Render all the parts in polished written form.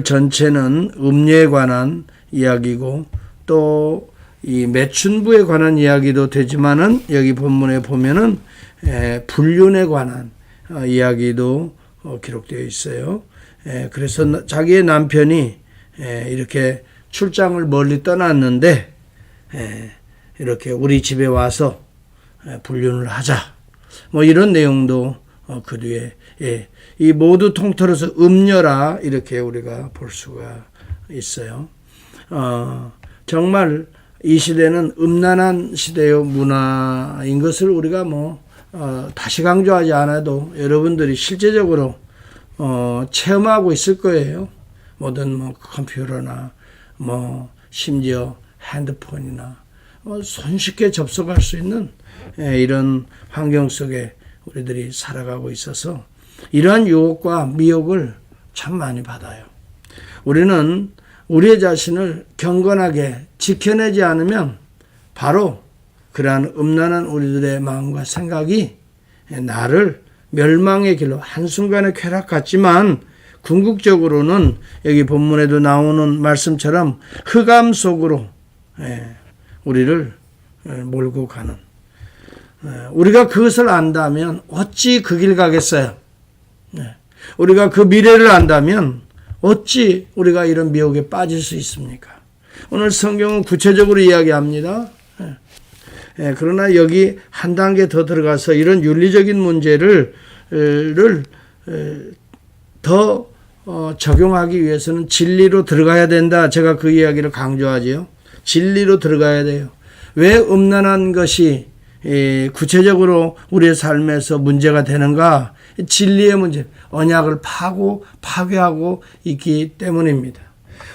전체는 음료에 관한 이야기고 또 이 매춘부에 관한 이야기도 되지만은 여기 본문에 보면은 불륜에 관한 이야기도 기록되어 있어요. 그래서 자기의 남편이 이렇게 출장을 멀리 떠났는데 이렇게 우리 집에 와서 불륜을 하자 뭐 이런 내용도 그 뒤에 이 모두 통틀어서 음녀라 이렇게 우리가 볼 수가 있어요. 정말 이 시대는 음란한 시대의 문화인 것을 우리가 다시 강조하지 않아도 여러분들이 실제적으로 체험하고 있을 거예요. 모든 컴퓨터나 심지어 핸드폰이나 손쉽게 접속할 수 있는 이런 환경 속에 우리들이 살아가고 있어서 이러한 유혹과 미혹을 참 많이 받아요. 우리는 우리의 자신을 경건하게 지켜내지 않으면 바로 그러한 음란한 우리들의 마음과 생각이 나를 멸망의 길로 한순간에 쾌락 같지만 궁극적으로는 여기 본문에도 나오는 말씀처럼 흑암 속으로 우리를 몰고 가는, 우리가 그것을 안다면 어찌 그 길 가겠어요? 우리가 그 미래를 안다면 어찌 우리가 이런 미혹에 빠질 수 있습니까? 오늘 성경은 구체적으로 이야기합니다. 그러나 여기 한 단계 더 들어가서 이런 윤리적인 문제를 더 적용하기 위해서는 진리로 들어가야 된다. 제가 그 이야기를 강조하지요. 진리로 들어가야 돼요. 왜 음란한 것이 구체적으로 우리의 삶에서 문제가 되는가? 진리의 문제, 언약을 파괴하고 있기 때문입니다.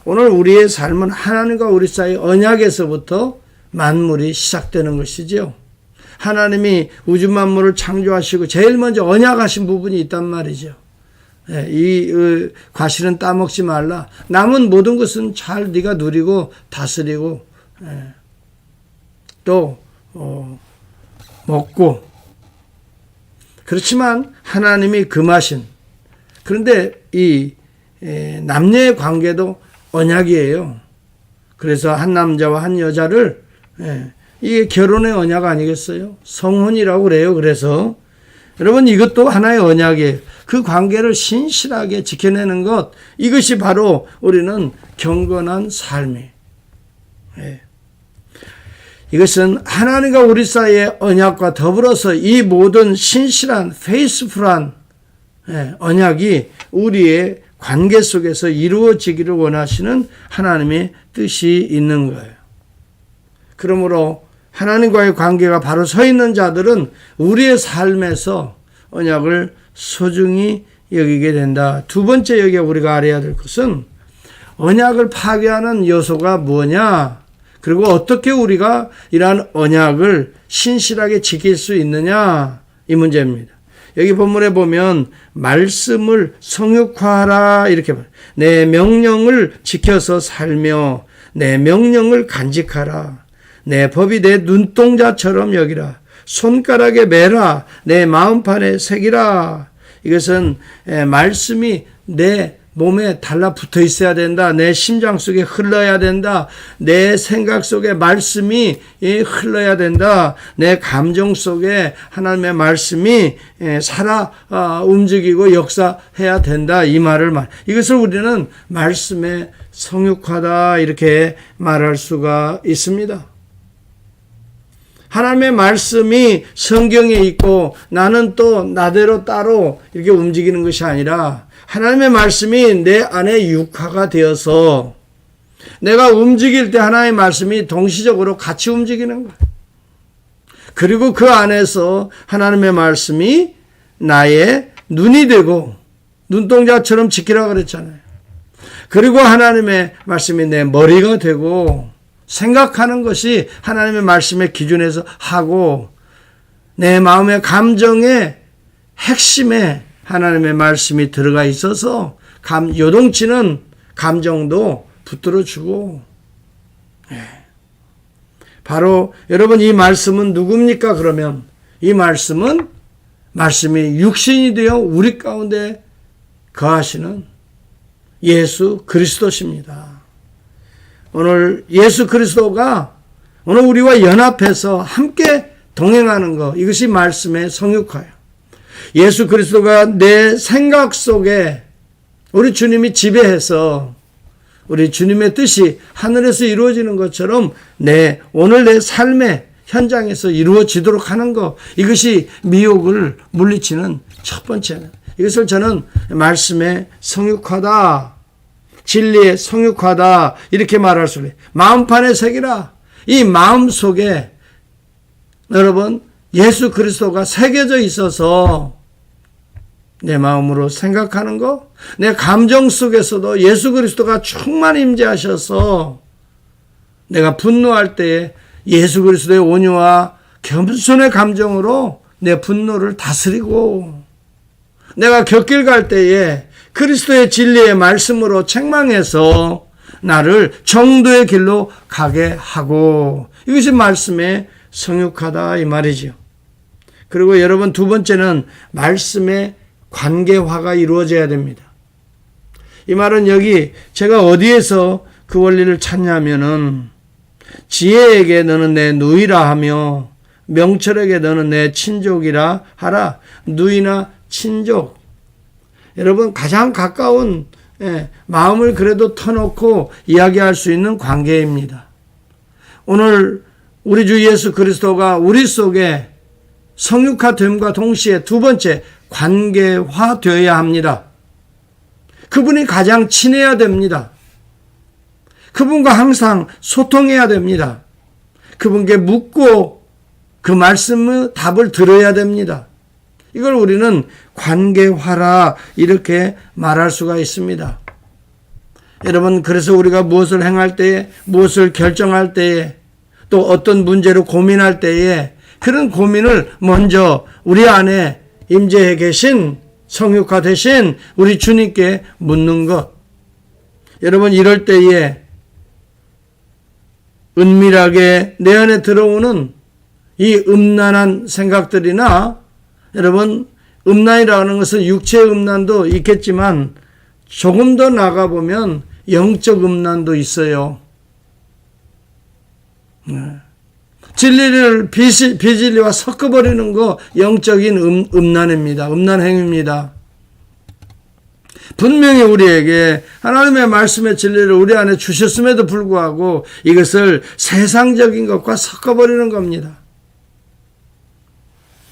오늘 우리의 삶은 하나님과 우리 사이 언약에서부터 만물이 시작되는 것이죠. 하나님이 우주 만물을 창조하시고 제일 먼저 언약하신 부분이 있단 말이죠. 이 과실은 따먹지 말라. 남은 모든 것은 잘 네가 누리고 다스리고 또 먹고. 그렇지만 하나님이 금하신, 그런데 이 남녀의 관계도 언약이에요. 그래서 한 남자와 한 여자를 이게 결혼의 언약 아니겠어요? 성혼이라고 그래요. 그래서 여러분 이것도 하나의 언약이에요. 그 관계를 신실하게 지켜내는 것, 이것이 바로 우리는 경건한 삶이에요. 이것은 하나님과 우리 사이의 언약과 더불어서 이 모든 신실한 페이스풀한 언약이 우리의 관계 속에서 이루어지기를 원하시는 하나님의 뜻이 있는 거예요. 그러므로 하나님과의 관계가 바로 서 있는 자들은 우리의 삶에서 언약을 소중히 여기게 된다. 두 번째 여기 우리가 알아야 될 것은 언약을 파괴하는 요소가 뭐냐? 그리고 어떻게 우리가 이러한 언약을 신실하게 지킬 수 있느냐? 이 문제입니다. 여기 본문에 보면 말씀을 성육화하라 이렇게 말해요. 내 명령을 지켜서 살며 내 명령을 간직하라. 내 법이 내 눈동자처럼 여기라. 손가락에 매라. 내 마음판에 새기라. 이것은 말씀이 내 몸에 달라붙어 있어야 된다. 내 심장 속에 흘러야 된다. 내 생각 속에 말씀이 흘러야 된다. 내 감정 속에 하나님의 말씀이 살아 움직이고 역사해야 된다. 이 말을 이것을 우리는 말씀의 성육화다 이렇게 말할 수가 있습니다. 하나님의 말씀이 성경에 있고 나는 또 나대로 따로 이렇게 움직이는 것이 아니라 하나님의 말씀이 내 안에 육화가 되어서 내가 움직일 때 하나님의 말씀이 동시적으로 같이 움직이는 거예요. 그리고 그 안에서 하나님의 말씀이 나의 눈이 되고 눈동자처럼 지키라고 그랬잖아요. 그리고 하나님의 말씀이 내 머리가 되고 생각하는 것이 하나님의 말씀의 기준에서 하고 내 마음의 감정의 핵심에 하나님의 말씀이 들어가 있어서 요동치는 감정도 붙들어주고 바로 여러분 이 말씀은 누굽니까? 그러면 이 말씀이 육신이 되어 우리 가운데 거하시는 예수 그리스도십니다. 오늘 예수 그리스도가 오늘 우리와 연합해서 함께 동행하는 것, 이것이 말씀의 성육화예요. 예수 그리스도가 내 생각 속에 우리 주님이 지배해서 우리 주님의 뜻이 하늘에서 이루어지는 것처럼 오늘 내 삶의 현장에서 이루어지도록 하는 것, 이것이 미혹을 물리치는 첫 번째는, 이것을 저는 말씀의 성육화다, 진리의 성육화다, 이렇게 말할 수 있어요. 마음판에 새기라. 이 마음 속에 여러분 예수 그리스도가 새겨져 있어서 내 마음으로 생각하는 것, 내 감정 속에서도 예수 그리스도가 충만히 임재하셔서 내가 분노할 때에 예수 그리스도의 온유와 겸손의 감정으로 내 분노를 다스리고, 내가 곁길 갈 때에 그리스도의 진리의 말씀으로 책망해서 나를 정도의 길로 가게 하고, 이것이 말씀의 성육하다 이 말이죠. 그리고 여러분 두 번째는 말씀의 관계화가 이루어져야 됩니다. 이 말은 여기 제가 어디에서 그 원리를 찾냐면은, 지혜에게 너는 내 누이라 하며 명철에게 너는 내 친족이라 하라. 누이나 친족, 여러분 가장 가까운 마음을 그래도 터놓고 이야기할 수 있는 관계입니다. 오늘 우리 주 예수 그리스도가 우리 속에 성육화됨과 동시에 두 번째 관계화되어야 합니다. 그분이 가장 친해야 됩니다. 그분과 항상 소통해야 됩니다. 그분께 묻고 그 말씀의 답을 들어야 됩니다. 이걸 우리는 관계화라 이렇게 말할 수가 있습니다. 여러분, 그래서 우리가 무엇을 행할 때에, 무엇을 결정할 때에, 또 어떤 문제로 고민할 때에 그런 고민을 먼저 우리 안에 임재해 계신 성육화 되신 우리 주님께 묻는 것. 여러분, 이럴 때에 은밀하게 내 안에 들어오는 이 음란한 생각들이나, 여러분 음란이라는 것은 육체의 음란도 있겠지만 조금 더 나가보면 영적 음란도 있어요. 진리를 비진리와 섞어버리는 거 영적인 음란입니다. 음란 행위입니다. 분명히 우리에게 하나님의 말씀의 진리를 우리 안에 주셨음에도 불구하고 이것을 세상적인 것과 섞어버리는 겁니다.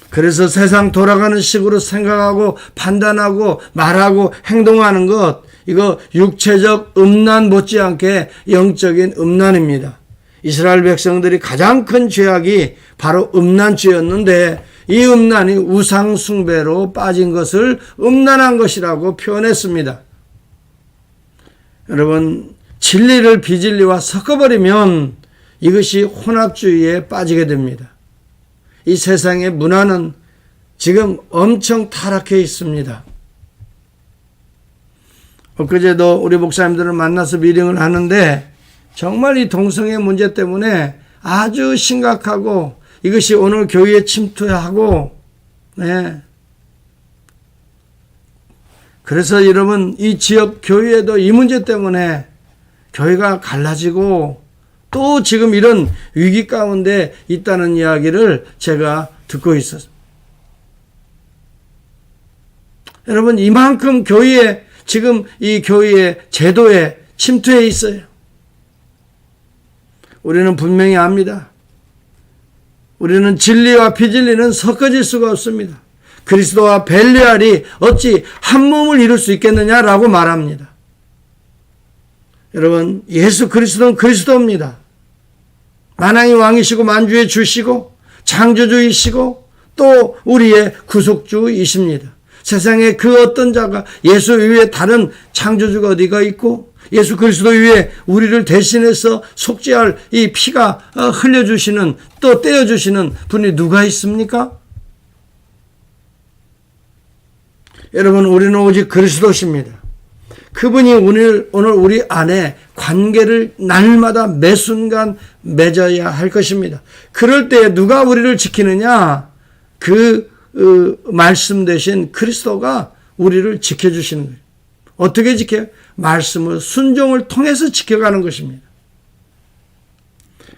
그래서 세상 돌아가는 식으로 생각하고 판단하고 말하고 행동하는 것, 이거 육체적 음란 못지않게 영적인 음란입니다. 이스라엘 백성들이 가장 큰 죄악이 바로 음란죄였는데, 이 음란이 우상 숭배로 빠진 것을 음란한 것이라고 표현했습니다. 여러분, 진리를 비진리와 섞어버리면 이것이 혼합주의에 빠지게 됩니다. 이 세상의 문화는 지금 엄청 타락해 있습니다. 엊그제도 우리 목사님들을 만나서 미팅을 하는데 정말 이 동성애 문제 때문에 아주 심각하고, 이것이 오늘 교회에 침투하고, 그래서 여러분 이 지역 교회에도 이 문제 때문에 교회가 갈라지고 또 지금 이런 위기 가운데 있다는 이야기를 제가 듣고 있었습니다. 여러분, 이만큼 교회에 지금 이 교회의 제도에 침투해 있어요. 우리는 분명히 압니다. 우리는 진리와 비진리는 섞어질 수가 없습니다. 그리스도와 벨리알이 어찌 한 몸을 이룰 수 있겠느냐라고 말합니다. 여러분, 예수 그리스도는 그리스도입니다. 만왕의 왕이시고 만주의 주시고 창조주이시고 또 우리의 구속주이십니다. 세상에 그 어떤 자가 예수 이외에 다른 창조주가 어디가 있고, 예수 그리스도 위에 우리를 대신해서 속죄할 이 피가 흘려주시는, 또 떼어주시는 분이 누가 있습니까? 여러분, 우리는 오직 그리스도십니다. 그분이 오늘 우리 안에 관계를 날마다 매 순간 맺어야 할 것입니다. 그럴 때 누가 우리를 지키느냐? 그 말씀 대신 그리스도가 우리를 지켜주시는 거예요. 어떻게 지켜요? 말씀을 순종을 통해서 지켜가는 것입니다.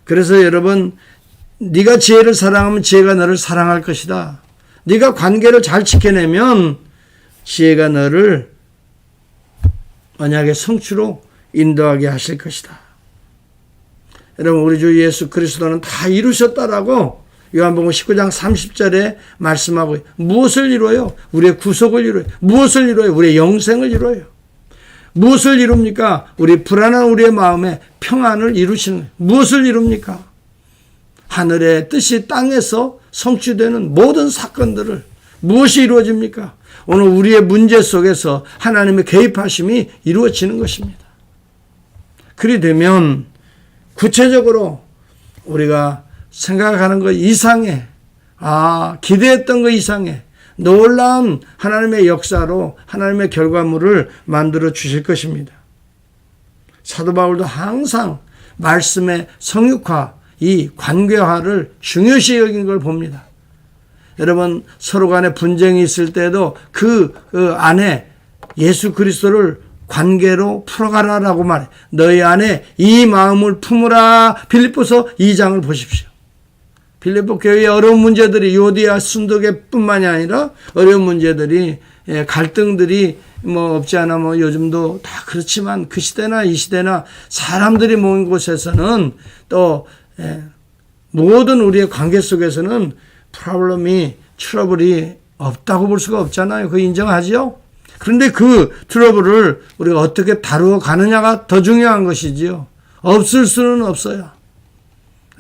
그래서 여러분, 네가 지혜를 사랑하면 지혜가 너를 사랑할 것이다. 네가 관계를 잘 지켜내면 지혜가 너를 언약의 성취로 인도하게 하실 것이다. 여러분, 우리 주 예수 그리스도는 다 이루셨다라고 요한복음 19장 30절에 말씀하고, 무엇을 이루어요? 우리의 구속을 이루어요. 무엇을 이루어요? 우리의 영생을 이루어요. 무엇을 이룹니까? 우리 불안한 우리의 마음에 평안을 이루시는 거예요. 무엇을 이룹니까? 하늘의 뜻이 땅에서 성취되는 모든 사건들을, 무엇이 이루어집니까? 오늘 우리의 문제 속에서 하나님의 개입하심이 이루어지는 것입니다. 그리 되면 구체적으로 우리가 생각하는 것 이상의, 기대했던 것 이상의 놀라운 하나님의 역사로 하나님의 결과물을 만들어 주실 것입니다. 사도 바울도 항상 말씀의 성육화, 이 관계화를 중요시 여긴 걸 봅니다. 여러분, 서로 간에 분쟁이 있을 때도 그 안에 예수 그리스도를 관계로 풀어가라라고 말해. 너희 안에 이 마음을 품으라. 빌립보서 2장을 보십시오. 빌립보 교회의 어려운 문제들이 요디아 순덕에뿐만이 아니라 어려운 문제들이, 갈등들이 없지 않아 요즘도 다 그렇지만 그 시대나 이 시대나 사람들이 모인 곳에서는 또 모든 우리의 관계 속에서는 트러블이 없다고 볼 수가 없잖아요. 그거 인정하죠? 그런데 그 트러블을 우리가 어떻게 다루어 가느냐가 더 중요한 것이지요. 없을 수는 없어요.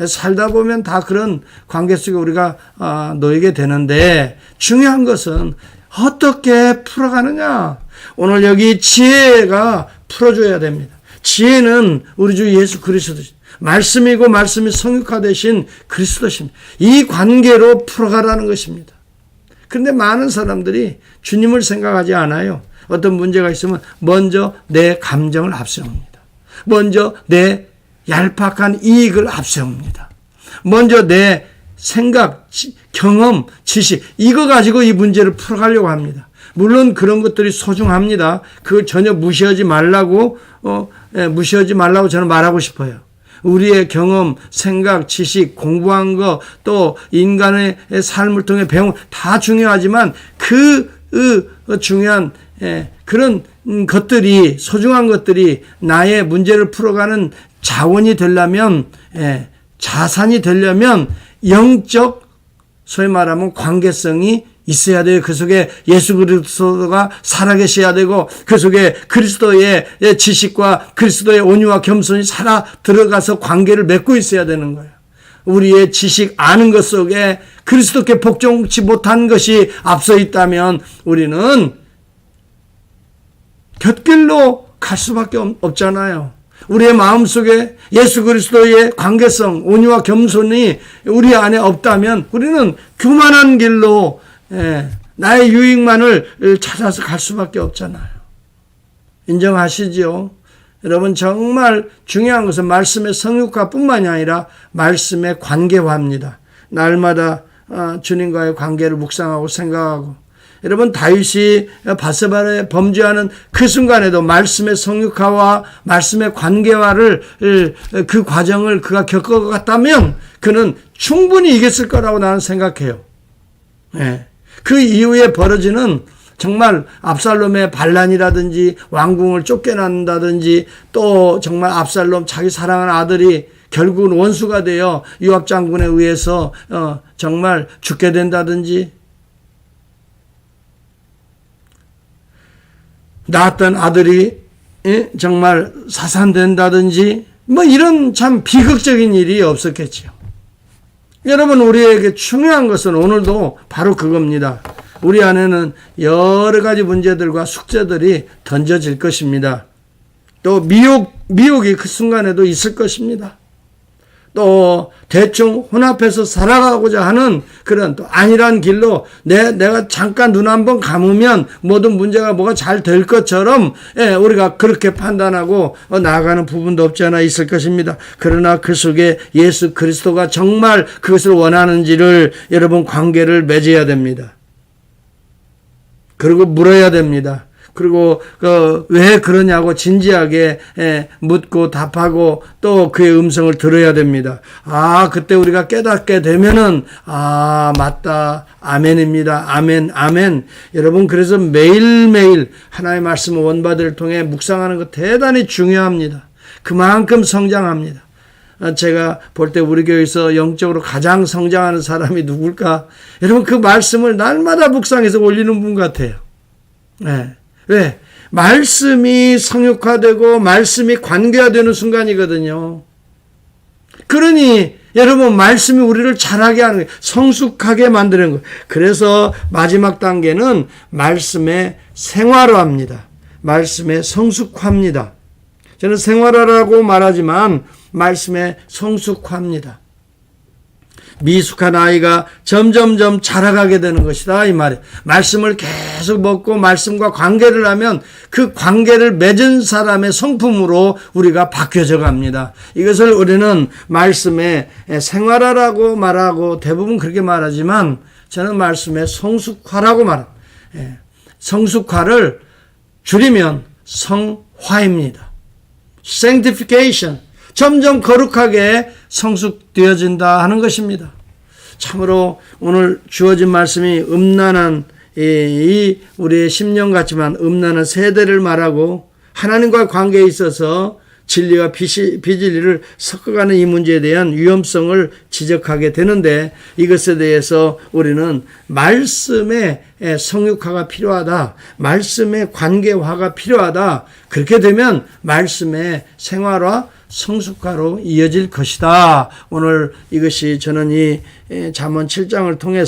살다 보면 다 그런 관계 속에 우리가 놓이게 되는데, 중요한 것은 어떻게 풀어가느냐. 오늘 여기 지혜가 풀어줘야 됩니다. 지혜는 우리 주 예수 그리스도, 말씀이고 말씀이 성육화되신 그리스도십니다. 이 관계로 풀어가라는 것입니다. 그런데 많은 사람들이 주님을 생각하지 않아요. 어떤 문제가 있으면 먼저 내 감정을 앞세웁니다. 먼저 내 얄팍한 이익을 앞세웁니다. 먼저 내 생각, 경험, 지식, 이거 가지고 이 문제를 풀어가려고 합니다. 물론 그런 것들이 소중합니다. 그걸 전혀 무시하지 말라고 저는 말하고 싶어요. 우리의 경험, 생각, 지식, 공부한 거, 또 인간의 삶을 통해 배운 다 중요하지만 중요한 그런 것들이, 소중한 것들이 나의 문제를 풀어가는 자원이 되려면, 자산이 되려면 영적, 소위 말하면 관계성이 있어야 돼요. 그 속에 예수 그리스도가 살아계셔야 되고, 그 속에 그리스도의 지식과 그리스도의 온유와 겸손이 살아 들어가서 관계를 맺고 있어야 되는 거예요. 우리의 지식, 아는 것 속에 그리스도께 복종치 못한 것이 앞서 있다면 우리는 곁길로 갈 수밖에 없잖아요. 우리의 마음속에 예수 그리스도의 관계성, 온유와 겸손이 우리 안에 없다면 우리는 교만한 길로 나의 유익만을 찾아서 갈 수밖에 없잖아요. 인정하시죠? 여러분, 정말 중요한 것은 말씀의 성육화뿐만이 아니라 말씀의 관계화입니다. 날마다 주님과의 관계를 묵상하고 생각하고, 여러분, 다윗이 바세바에 범죄하는 그 순간에도 말씀의 성육화와 말씀의 관계화를, 그 과정을 그가 겪어갔다면 그는 충분히 이겼을 거라고 나는 생각해요. 그 이후에 벌어지는 정말 압살롬의 반란이라든지 왕궁을 쫓겨난다든지, 또 정말 압살롬 자기 사랑하는 아들이 결국은 원수가 되어 요압 장군에 의해서 정말 죽게 된다든지, 낳았던 아들이 정말 사산된다든지, 이런 참 비극적인 일이 없었겠죠. 여러분, 우리에게 중요한 것은 오늘도 바로 그겁니다. 우리 안에는 여러 가지 문제들과 숙제들이 던져질 것입니다. 또 미혹이 그 순간에도 있을 것입니다. 또 대충 혼합해서 살아가고자 하는 그런 또 안일한 길로 내가 잠깐 눈 한번 감으면 모든 문제가 뭐가 잘 될 것처럼 우리가 그렇게 판단하고 나아가는 부분도 없지 않아 있을 것입니다. 그러나 그 속에 예수 그리스도가 정말 그것을 원하는지를 여러분 관계를 맺어야 됩니다. 그리고 물어야 됩니다. 그리고 왜 그러냐고 진지하게 묻고 답하고 또 그의 음성을 들어야 됩니다. 그때 우리가 깨닫게 되면은 맞다. 아멘입니다. 아멘, 아멘. 여러분, 그래서 매일매일 하나님의 말씀 원바들을 통해 묵상하는 것 대단히 중요합니다. 그만큼 성장합니다. 제가 볼 때 우리 교회에서 영적으로 가장 성장하는 사람이 누굴까? 여러분, 그 말씀을 날마다 묵상해서 올리는 분 같아요. 네. 왜? 말씀이 성육화되고 말씀이 관계화되는 순간이거든요. 그러니 여러분, 말씀이 우리를 잘하게 하는 거예요. 성숙하게 만드는 거예요. 그래서 마지막 단계는 말씀의 생활화입니다. 말씀의 성숙화입니다. 저는 생활화라고 말하지만 말씀의 성숙화입니다. 미숙한 아이가 점점점 자라가게 되는 것이다, 이 말이에요. 말씀을 계속 먹고 말씀과 관계를 하면 그 관계를 맺은 사람의 성품으로 우리가 바뀌어져 갑니다. 이것을 우리는 말씀의 생활화라고 말하고 대부분 그렇게 말하지만 저는 말씀의 성숙화라고 말합니다. 성숙화를 줄이면 성화입니다. sanctification. 점점 거룩하게 성숙되어진다 하는 것입니다. 참으로 오늘 주어진 말씀이 음란한 이 우리의 심령 같지만 음란한 세대를 말하고 하나님과 관계에 있어서 진리와 비진리를 섞어가는 이 문제에 대한 위험성을 지적하게 되는데 이것에 대해서 우리는 말씀의 성육화가 필요하다. 말씀의 관계화가 필요하다. 그렇게 되면 말씀의 생활화, 성숙화로 이어질 것이다. 오늘 이것이 저는 이 잠언 7장을 통해서